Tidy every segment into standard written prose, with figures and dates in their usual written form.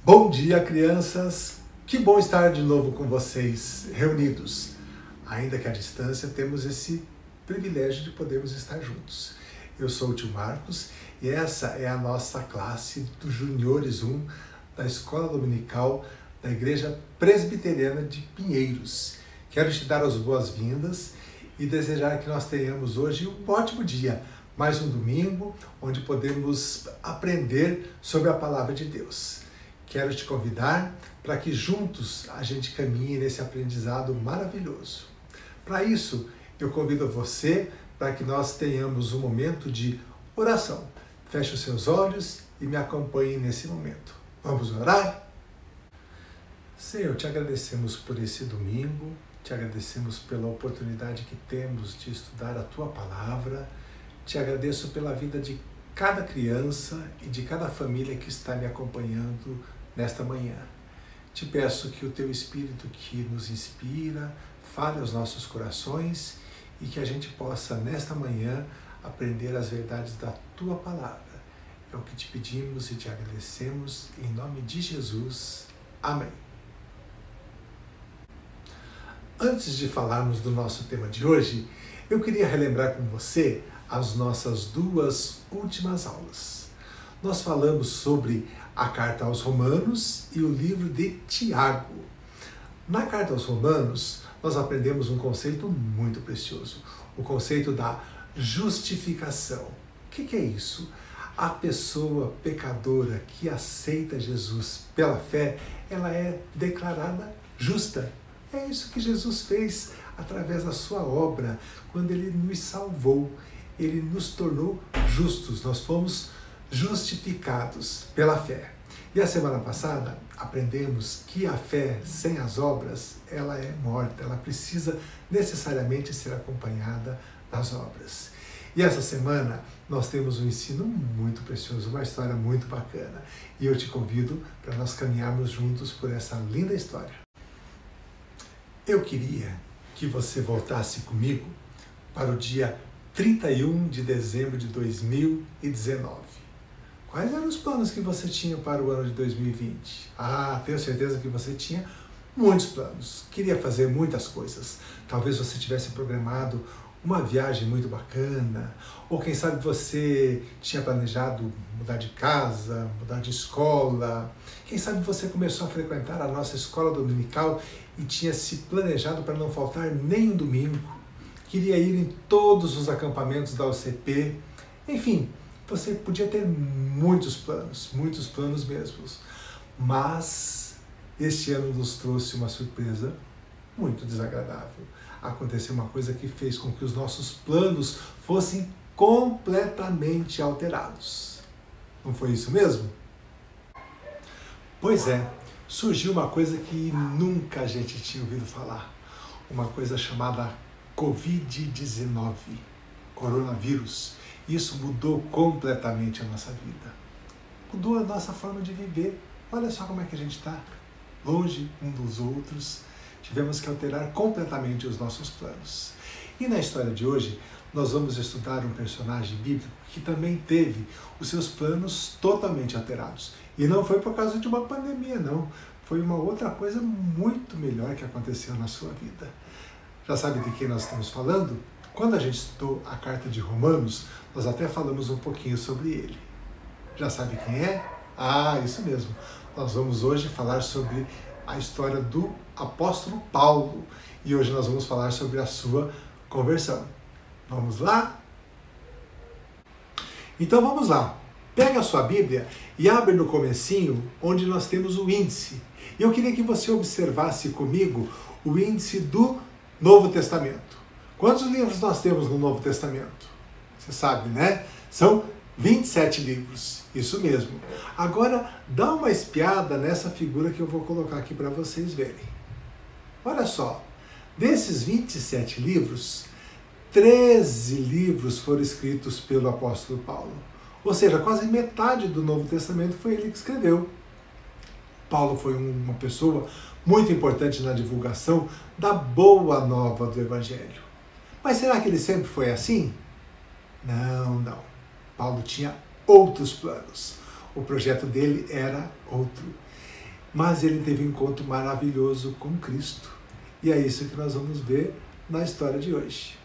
Bom dia, crianças! Que bom estar de novo com vocês, reunidos. Ainda que à distância, temos esse privilégio de podermos estar juntos. Eu sou o tio Marcos e essa é a nossa classe do Juniores 1 da Escola Dominical da Igreja Presbiteriana de Pinheiros. Quero te dar as boas-vindas e desejar que nós tenhamos hoje um ótimo dia, mais um domingo, onde podemos aprender sobre a Palavra de Deus. Quero te convidar para que juntos a gente caminhe nesse aprendizado maravilhoso. Para isso, eu convido você para que nós tenhamos um momento de oração. Feche os seus olhos e me acompanhe nesse momento. Vamos orar? Senhor, te agradecemos por esse domingo, te agradecemos pela oportunidade que temos de estudar a Tua Palavra, te agradeço pela vida de cada criança e de cada família que está me acompanhando nesta manhã. Te peço que o Teu Espírito que nos inspira fale aos nossos corações e que a gente possa, nesta manhã, aprender as verdades da Tua Palavra. É o que te pedimos e te agradecemos, em nome de Jesus. Amém. Antes de falarmos do nosso tema de hoje, eu queria relembrar com você as nossas duas últimas aulas. Nós falamos sobre a Carta aos Romanos e o livro de Tiago. Na Carta aos Romanos, nós aprendemos um conceito muito precioso, o conceito da justificação. O que é isso? A pessoa pecadora que aceita Jesus pela fé, ela é declarada justa. É isso que Jesus fez através da sua obra, quando Ele nos salvou. Ele nos tornou justos, nós fomos justificados pela fé. E a semana passada aprendemos que a fé sem as obras, ela é morta, ela precisa necessariamente ser acompanhada das obras. E essa semana nós temos um ensino muito precioso, uma história muito bacana. E eu te convido para nós caminharmos juntos por essa linda história. Eu queria que você voltasse comigo para o dia 31 de dezembro de 2019. Quais eram os planos que você tinha para o ano de 2020? Tenho certeza que você tinha muitos planos. Queria fazer muitas coisas. Talvez você tivesse programado uma viagem muito bacana, ou quem sabe você tinha planejado mudar de casa, mudar de escola. Quem sabe você começou a frequentar a nossa escola dominical e tinha se planejado para não faltar nem um domingo. Queria ir em todos os acampamentos da UCP. Enfim, você podia ter muitos planos mesmos. Mas este ano nos trouxe uma surpresa muito desagradável. Aconteceu uma coisa que fez com que os nossos planos fossem completamente alterados. Não foi isso mesmo? Pois é, surgiu uma coisa que nunca a gente tinha ouvido falar. Uma coisa chamada Covid-19, coronavírus. Isso mudou completamente a nossa vida. Mudou a nossa forma de viver. Olha só como é que a gente está, longe um dos outros. Tivemos que alterar completamente os nossos planos. E na história de hoje, nós vamos estudar um personagem bíblico que também teve os seus planos totalmente alterados. E não foi por causa de uma pandemia, não. Foi uma outra coisa muito melhor que aconteceu na sua vida. Já sabe de quem nós estamos falando? Quando a gente estudou a carta de Romanos, nós até falamos um pouquinho sobre ele. Já sabe quem é? Isso mesmo. Nós vamos hoje falar sobre a história do apóstolo Paulo. E hoje nós vamos falar sobre a sua conversão. Vamos lá? Então vamos lá. Pega a sua Bíblia e abre no comecinho, onde nós temos o índice. Eu queria que você observasse comigo o índice do Novo Testamento. Quantos livros nós temos no Novo Testamento? Você sabe, né? São 27 livros. Isso mesmo. Agora, dá uma espiada nessa figura que eu vou colocar aqui para vocês verem. Olha só. Desses 27 livros, 13 livros foram escritos pelo apóstolo Paulo. Ou seja, quase metade do Novo Testamento foi ele que escreveu. Paulo foi uma pessoa muito importante na divulgação da boa nova do Evangelho. Mas será que ele sempre foi assim? Não. Paulo tinha outros planos. O projeto dele era outro. mas ele teve um encontro maravilhoso com Cristo. E é isso que nós vamos ver na história de hoje.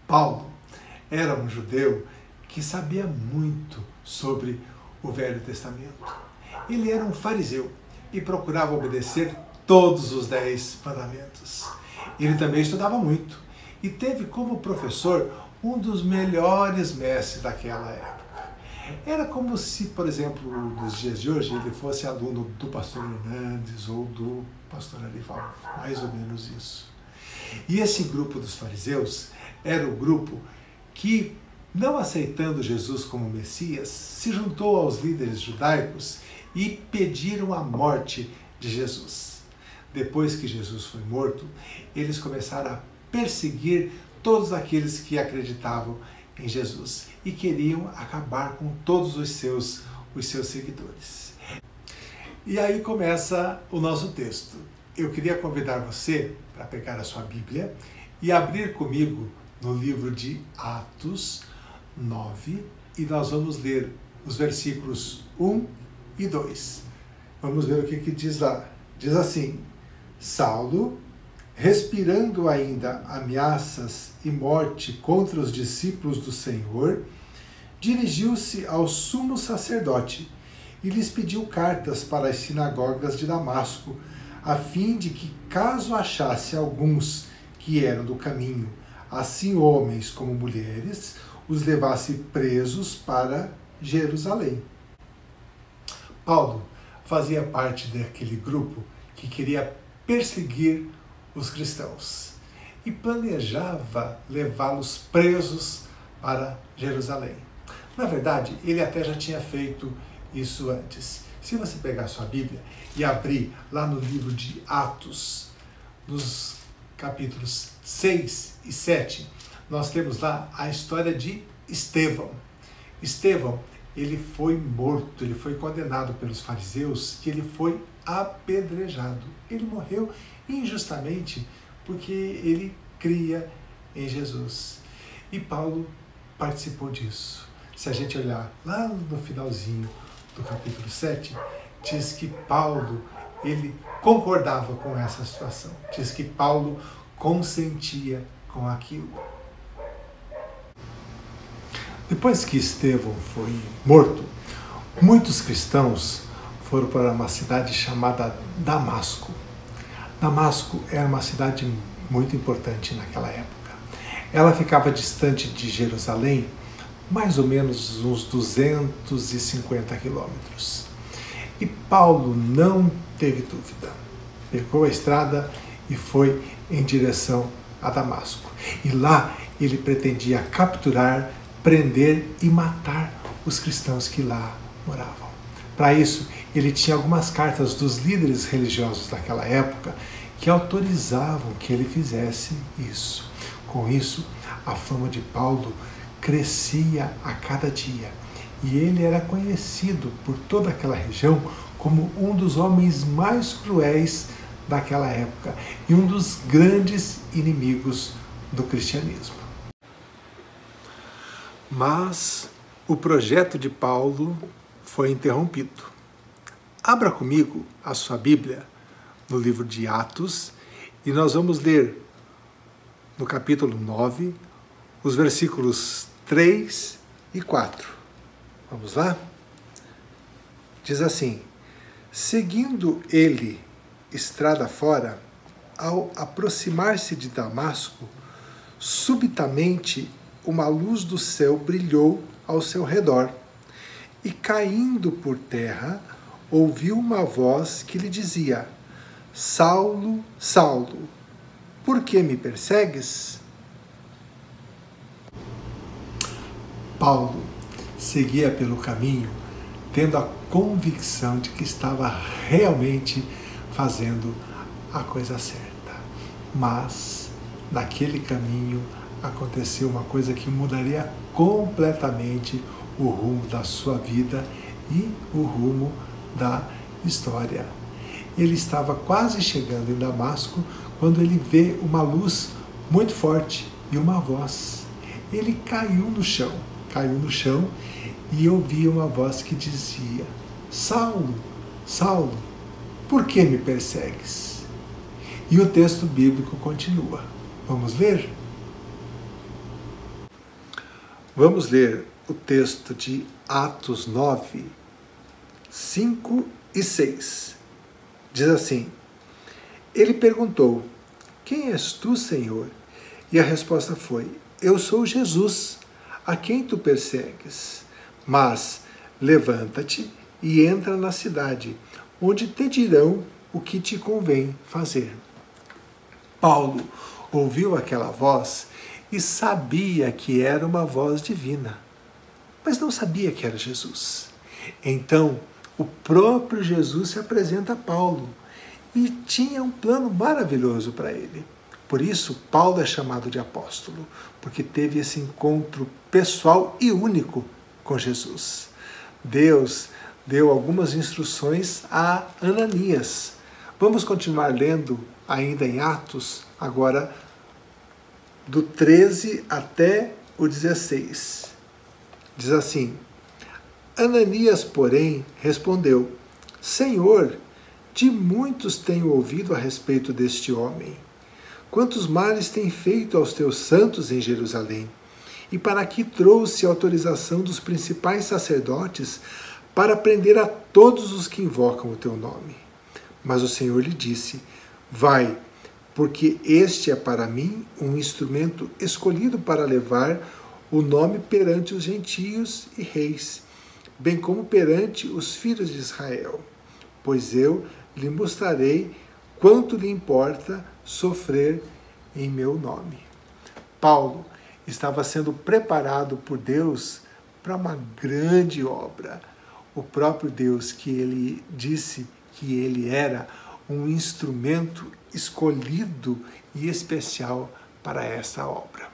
Paulo era um judeu que sabia muito sobre o Velho Testamento. Ele era um fariseu e procurava obedecer todos os 10 mandamentos. Ele também estudava muito e teve como professor um dos melhores mestres daquela época. Era como se, por exemplo, nos dias de hoje, ele fosse aluno do pastor Hernandes ou do pastor Arival, mais ou menos isso. E esse grupo dos fariseus era o grupo que, não aceitando Jesus como Messias, se juntou aos líderes judaicos e pediram a morte de Jesus. Depois que Jesus foi morto, eles começaram a perseguir todos aqueles que acreditavam em Jesus e queriam acabar com todos os seus seguidores. E aí começa o nosso texto. Eu queria convidar você para pegar a sua Bíblia e abrir comigo no livro de Atos 9 e nós vamos ler os versículos 1 e 2. Vamos ver o que diz lá. Diz assim: Saulo, respirando ainda ameaças e morte contra os discípulos do Senhor, dirigiu-se ao sumo sacerdote e lhes pediu cartas para as sinagogas de Damasco, a fim de que, caso achasse alguns que eram do caminho, assim homens como mulheres, os levasse presos para Jerusalém. Paulo fazia parte daquele grupo que queria perseguir os cristãos e planejava levá-los presos para Jerusalém. Na verdade, ele até já tinha feito isso antes. Se você pegar sua Bíblia e abrir lá no livro de Atos, nos capítulos 6 e 7, nós temos lá a história de Estevão. Estevão, ele foi morto, ele foi condenado pelos fariseus e ele foi apedrejado. Ele morreu injustamente porque ele cria em Jesus. E Paulo participou disso. Se a gente olhar lá no finalzinho do capítulo 7, diz que Paulo, ele concordava com essa situação. Diz que Paulo consentia com aquilo. Depois que Estevão foi morto, muitos cristãos foram para uma cidade chamada Damasco. Damasco era uma cidade muito importante naquela época. Ela ficava distante de Jerusalém, mais ou menos uns 250 quilômetros. E Paulo não teve dúvida. Pegou a estrada e foi em direção a Damasco. E lá ele pretendia capturar, prender e matar os cristãos que lá moravam. Para isso, ele tinha algumas cartas dos líderes religiosos daquela época que autorizavam que ele fizesse isso. Com isso, a fama de Paulo crescia a cada dia e ele era conhecido por toda aquela região como um dos homens mais cruéis daquela época e um dos grandes inimigos do cristianismo. Mas o projeto de Paulo foi interrompido. Abra comigo a sua Bíblia no livro de Atos e nós vamos ler no capítulo 9 os versículos 3 e 4. Vamos lá? Diz assim: seguindo ele estrada fora, ao aproximar-se de Damasco, subitamente uma luz do céu brilhou ao seu redor, e caindo por terra, ouviu uma voz que lhe dizia: Saulo, Saulo, por que me persegues? Paulo seguia pelo caminho, tendo a convicção de que estava realmente fazendo a coisa certa. Mas, naquele caminho, aconteceu uma coisa que mudaria completamente o rumo da sua vida e o rumo da história. Ele estava quase chegando em Damasco quando ele vê uma luz muito forte e uma voz. Ele caiu no chão e ouvia uma voz que dizia: Saulo, Saulo, por que me persegues? E o texto bíblico continua. Vamos ler? Vamos ler o texto de Atos 9, 5 e 6. Diz assim: Ele perguntou: Quem és tu, Senhor? E a resposta foi: Eu sou Jesus, a quem tu persegues. Mas levanta-te e entra na cidade, onde te dirão o que te convém fazer. Paulo ouviu aquela voz e sabia que era uma voz divina, mas não sabia que era Jesus. Então, o próprio Jesus se apresenta a Paulo e tinha um plano maravilhoso para ele. Por isso, Paulo é chamado de apóstolo, porque teve esse encontro pessoal e único com Jesus. Deus deu algumas instruções a Ananias. Vamos continuar lendo ainda em Atos, agora do 13 até o 16. Diz assim: Ananias, porém, respondeu: Senhor, de muitos tenho ouvido a respeito deste homem. Quantos males tem feito aos teus santos em Jerusalém? E para que trouxe autorização dos principais sacerdotes para prender a todos os que invocam o teu nome. Mas o Senhor lhe disse: Vai, porque este é para mim um instrumento escolhido para levar o nome perante os gentios e reis, bem como perante os filhos de Israel. Pois eu lhe mostrarei quanto lhe importa sofrer em meu nome. Paulo estava sendo preparado por Deus para uma grande obra. O próprio Deus, que ele disse que ele era um instrumento escolhido e especial para essa obra.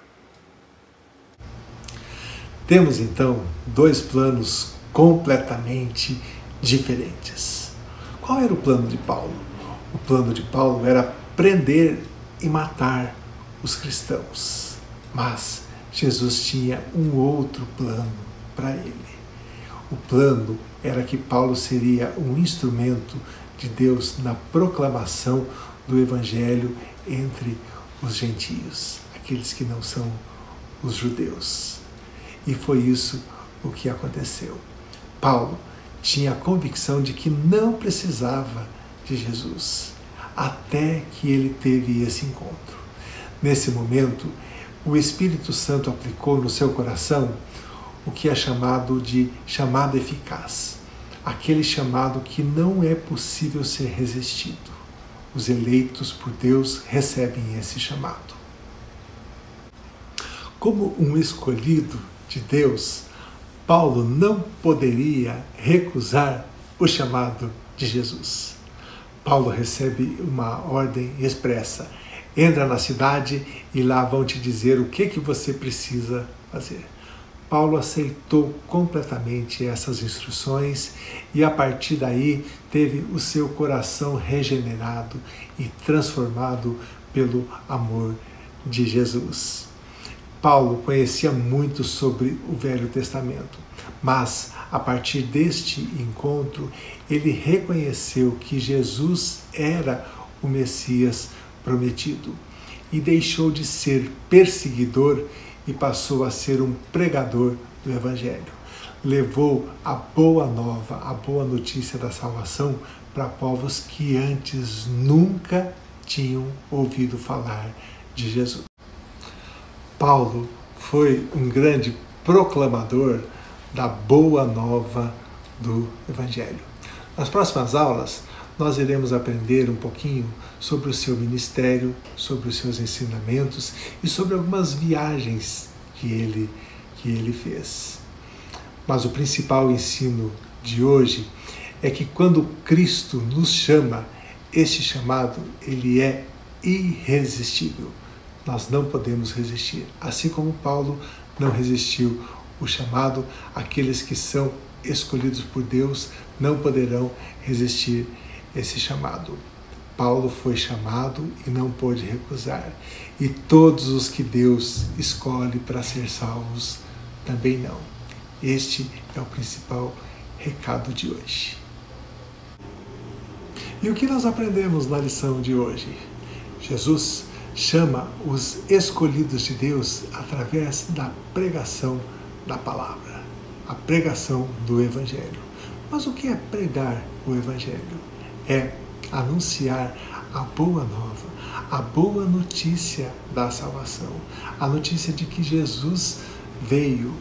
Temos então dois planos completamente diferentes. Qual era o plano de Paulo? O plano de Paulo era prender e matar os cristãos. Mas Jesus tinha um outro plano para ele. O plano era que Paulo seria um instrumento de Deus na proclamação do Evangelho entre os gentios, aqueles que não são os judeus. E foi isso o que aconteceu. Paulo tinha a convicção de que não precisava de Jesus, até que ele teve esse encontro. Nesse momento, o Espírito Santo aplicou no seu coração o que é chamado de chamado eficaz, aquele chamado que não é possível ser resistido. Os eleitos por Deus recebem esse chamado. Como um escolhido de Deus, Paulo não poderia recusar o chamado de Jesus. Paulo recebe uma ordem expressa: entra na cidade e lá vão te dizer o que você precisa fazer. Paulo aceitou completamente essas instruções e a partir daí teve o seu coração regenerado e transformado pelo amor de Jesus. Paulo conhecia muito sobre o Velho Testamento, mas a partir deste encontro ele reconheceu que Jesus era o Messias prometido e deixou de ser perseguidor e passou a ser um pregador do Evangelho. Levou a boa nova, a boa notícia da salvação para povos que antes nunca tinham ouvido falar de Jesus. Paulo foi um grande proclamador da boa nova do Evangelho. Nas próximas aulas, nós iremos aprender um pouquinho sobre o seu ministério, sobre os seus ensinamentos e sobre algumas viagens que ele fez. Mas o principal ensino de hoje é que quando Cristo nos chama, este chamado ele é irresistível. Nós não podemos resistir. Assim como Paulo não resistiu o chamado, aqueles que são escolhidos por Deus não poderão resistir esse chamado. Paulo foi chamado e não pôde recusar. E todos os que Deus escolhe para ser salvos também não. Este é o principal recado de hoje. E o que nós aprendemos na lição de hoje? Jesus chama os escolhidos de Deus através da pregação da palavra, a pregação do Evangelho. Mas o que é pregar o Evangelho? É anunciar a boa nova, a boa notícia da salvação, a notícia de que Jesus veio,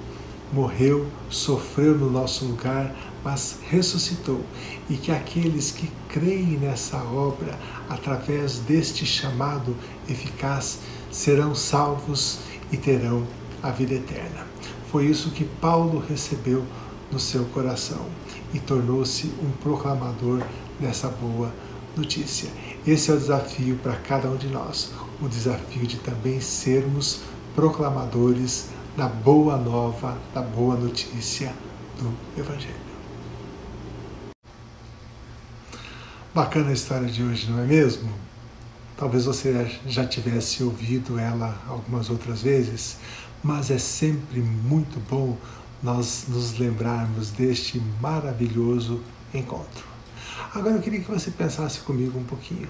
morreu, sofreu no nosso lugar, mas ressuscitou, e que aqueles que creem nessa obra, através deste chamado eficaz, serão salvos e terão a vida eterna. Foi isso que Paulo recebeu no seu coração e tornou-se um proclamador dessa boa notícia. Esse é o desafio para cada um de nós, o desafio de também sermos proclamadores da boa nova, da boa notícia do Evangelho. Bacana a história de hoje, não é mesmo? Talvez você já tivesse ouvido ela algumas outras vezes, mas é sempre muito bom nós nos lembrarmos deste maravilhoso encontro. Agora eu queria que você pensasse comigo um pouquinho.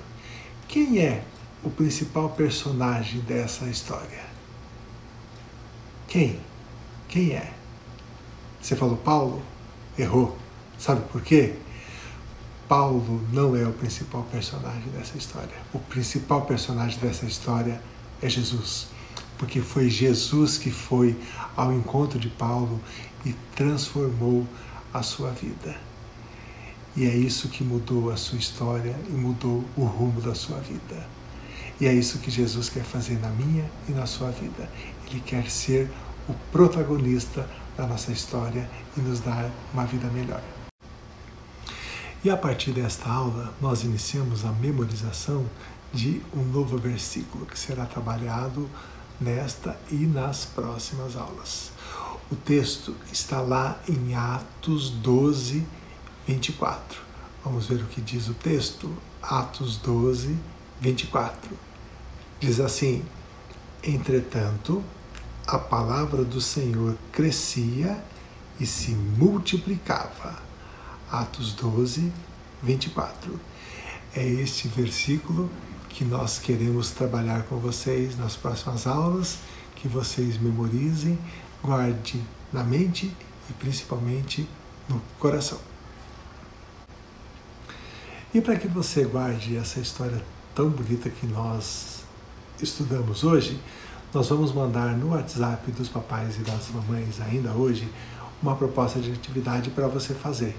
Quem é o principal personagem dessa história? Quem? Quem é? Você falou Paulo? Errou. Sabe por quê? Paulo não é o principal personagem dessa história. O principal personagem dessa história é Jesus. Porque foi Jesus que foi ao encontro de Paulo e transformou a sua vida. E é isso que mudou a sua história e mudou o rumo da sua vida. E é isso que Jesus quer fazer na minha e na sua vida. Ele quer ser o protagonista da nossa história e nos dar uma vida melhor. E a partir desta aula, nós iniciamos a memorização de um novo versículo que será trabalhado nesta e nas próximas aulas. O texto está lá em Atos 12, 24. Vamos ver o que diz o texto? Atos 12, 24. Diz assim: entretanto, a palavra do Senhor crescia e se multiplicava. Atos 12, 24. É este versículo que nós queremos trabalhar com vocês nas próximas aulas, que vocês memorizem, guardem na mente e principalmente no coração. E para que você guarde essa história tão bonita que nós estudamos hoje, nós vamos mandar no WhatsApp dos papais e das mamães ainda hoje uma proposta de atividade para você fazer.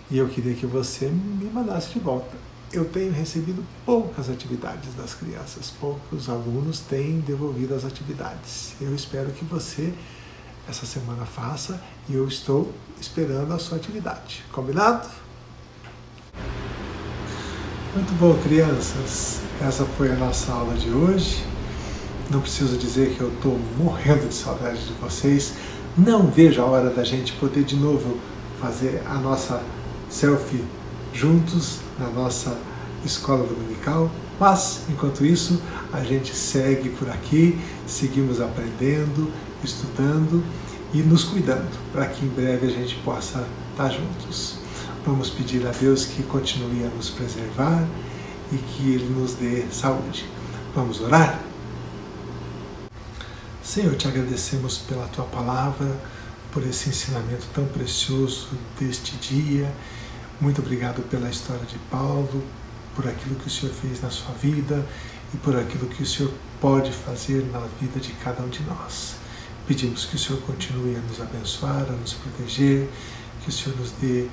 E eu queria que você me mandasse de volta. Eu tenho recebido poucas atividades das crianças, poucos alunos têm devolvido as atividades. Eu espero que você, essa semana, faça e eu estou esperando a sua atividade. Combinado? Muito bom, crianças. Essa foi a nossa aula de hoje. Não preciso dizer que eu estou morrendo de saudade de vocês. Não vejo a hora da gente poder de novo fazer a nossa selfie juntos na nossa escola dominical, mas enquanto isso a gente segue por aqui, seguimos aprendendo, estudando e nos cuidando para que em breve a gente possa estar juntos. Vamos pedir a Deus que continue a nos preservar e que Ele nos dê saúde. Vamos orar? Senhor, te agradecemos pela Tua palavra, por esse ensinamento tão precioso deste dia. Muito obrigado pela história de Paulo, por aquilo que o Senhor fez na sua vida e por aquilo que o Senhor pode fazer na vida de cada um de nós. Pedimos que o Senhor continue a nos abençoar, a nos proteger, que o Senhor nos dê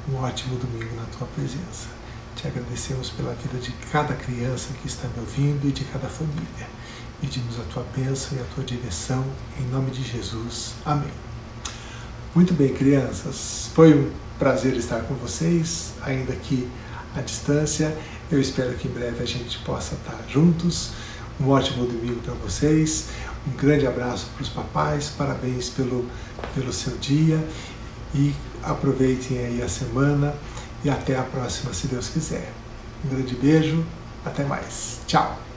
um ótimo domingo na Tua presença. Te agradecemos pela vida de cada criança que está me ouvindo e de cada família. Pedimos a Tua bênção e a Tua direção, em nome de Jesus. Amém. Muito bem, crianças, foi um prazer estar com vocês, ainda aqui à distância. Eu espero que em breve a gente possa estar juntos. Um ótimo domingo para vocês. Um grande abraço para os papais, parabéns pelo seu dia e aproveitem aí a semana e até a próxima, se Deus quiser. Um grande beijo, até mais. Tchau!